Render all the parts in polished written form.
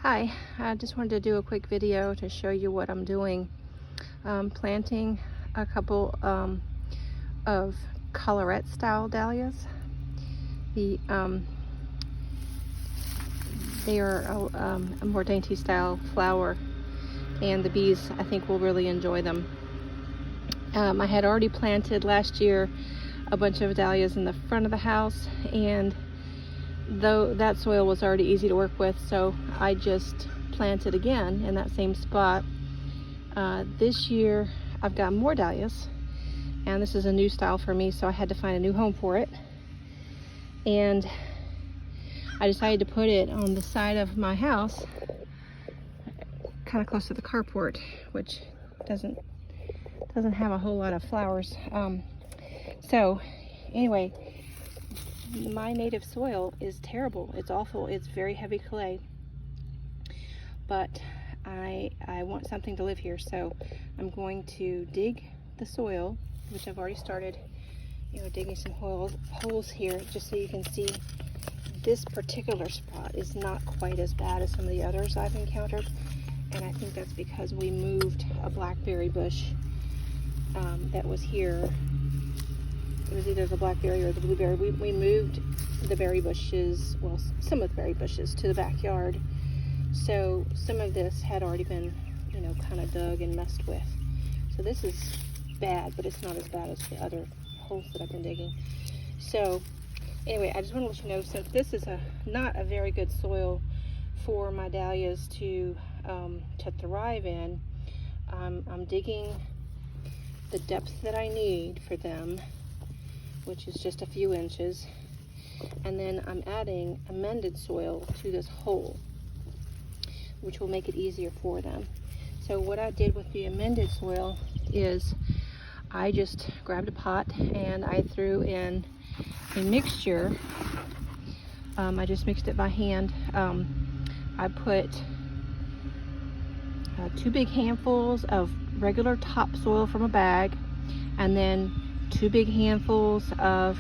Hi, I just wanted to do a quick video to show you what I'm doing. Planting a couple of Collarette style dahlias. They are a more dainty style flower, and the bees I think will really enjoy them. I had already planted last year a bunch of dahlias in the front of the house, and though that soil was already easy to work with, so I just planted again in that same spot. This year I've got more dahlias, and this is a new style for me, so I had to find a new home for it. And I decided to put it on the side of my house, kind of close to the carport, which doesn't have a whole lot of flowers. So anyway, my native soil is terrible. It's awful. It's very heavy clay, but I want something to live here, so I'm going to dig the soil, which I've already started, digging some holes here, just so you can see this particular spot is not quite as bad as some of the others I've encountered. And I think that's because we moved a blackberry bush that was here. It was either the blackberry or the blueberry. We moved the berry bushes, well, some of the berry bushes, to the backyard. So some of this had already been, kind of dug and messed with. So this is bad, but it's not as bad as the other holes that I've been digging. So anyway, I just want to let you know, since this is not a very good soil for my dahlias to thrive in, I'm digging the depth that I need for them, which is just a few inches, and then I'm adding amended soil to this hole, which will make it easier for them. So what I did with the amended soil is I just grabbed a pot and I threw in a mixture. I just mixed it by hand. I put 2 big handfuls of regular topsoil from a bag, and then 2 big handfuls of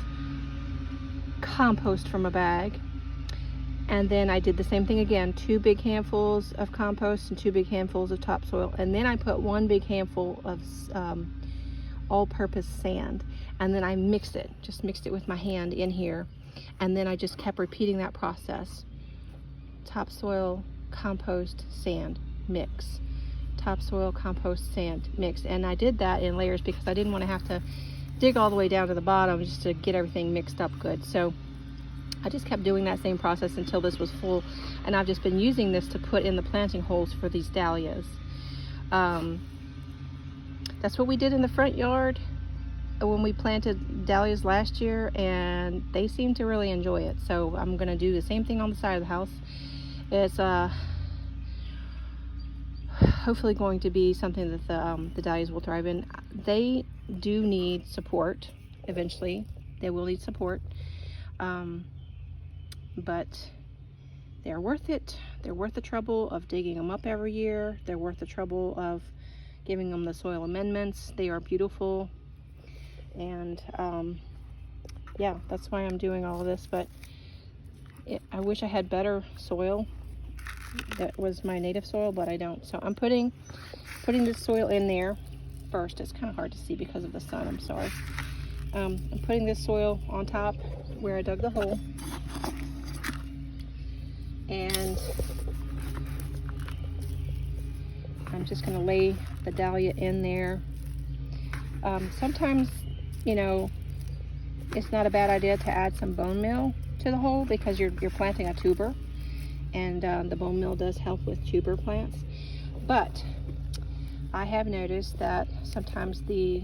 compost from a bag. And then I did the same thing again, 2 big handfuls of compost and 2 big handfuls of topsoil. And then I put 1 big handful of all-purpose sand. And then I just mixed it with my hand in here. And then I just kept repeating that process. Topsoil, compost, sand, mix. Topsoil, compost, sand, mix. And I did that in layers because I didn't want to have to dig all the way down to the bottom just to get everything mixed up good. So I just kept doing that same process until this was full, and I've just been using this to put in the planting holes for these dahlias. That's what we did in the front yard when we planted dahlias last year, and they seem to really enjoy it. So I'm going to do the same thing on the side of the house. It's hopefully going to be something that the dahlias will thrive in. They do need support eventually. They will need support. But they're worth it. They're worth the trouble of digging them up every year. They're worth the trouble of giving them the soil amendments. They are beautiful. And yeah, that's why I'm doing all of this. But I wish I had better soil that was my native soil, but I don't. So I'm putting this soil in there first. It's kind of hard to see because of the sun, I'm sorry. I'm putting this soil on top where I dug the hole, and I'm just going to lay the dahlia in there. Sometimes, it's not a bad idea to add some bone meal to the hole because you're planting a tuber, and the bone meal does help with tuber plants. But I have noticed that sometimes the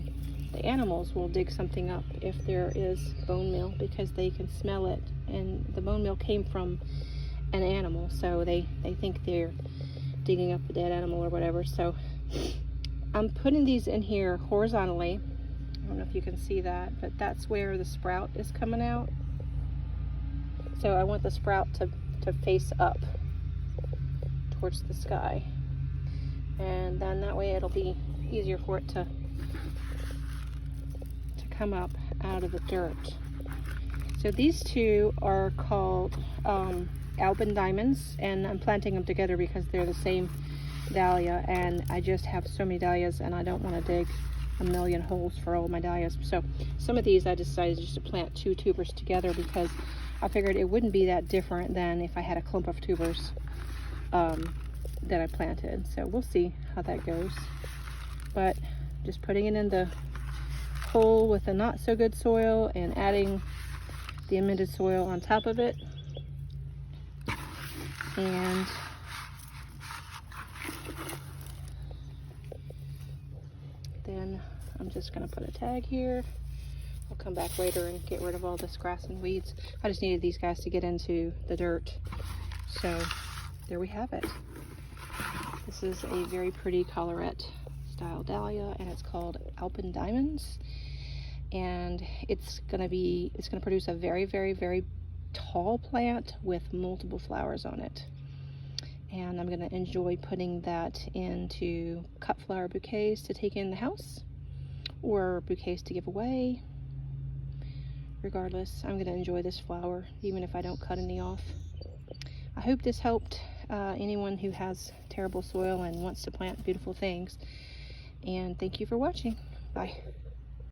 animals will dig something up if there is bone meal, because they can smell it, and the bone meal came from an animal, so they think they're digging up a dead animal or whatever. So I'm putting these in here horizontally. I don't know if you can see that, but that's where the sprout is coming out. So I want the sprout to face up towards the sky, and then that way it'll be easier for it to come up out of the dirt. So these two are called Alpen Diamonds, and I'm planting them together because they're the same dahlia, and I just have so many dahlias and I don't want to dig a million holes for all my dahlias. So some of these I decided just to plant 2 tubers together because I figured it wouldn't be that different than if I had a clump of tubers that I planted. So we'll see how that goes. But just putting it in the hole with the not so good soil and adding the amended soil on top of it. And then I'm just going to put a tag here. I'll come back later and get rid of all this grass and weeds. I just needed these guys to get into the dirt. So there we have it. This is a very pretty Collarette style dahlia, and it's called Alpen Diamonds. And it's gonna produce a very, very, very tall plant with multiple flowers on it. And I'm gonna enjoy putting that into cut flower bouquets to take in the house, or bouquets to give away. Regardless, I'm gonna enjoy this flower even if I don't cut any off. I hope this helped anyone who has terrible soil and wants to plant beautiful things. And thank you for watching. Bye.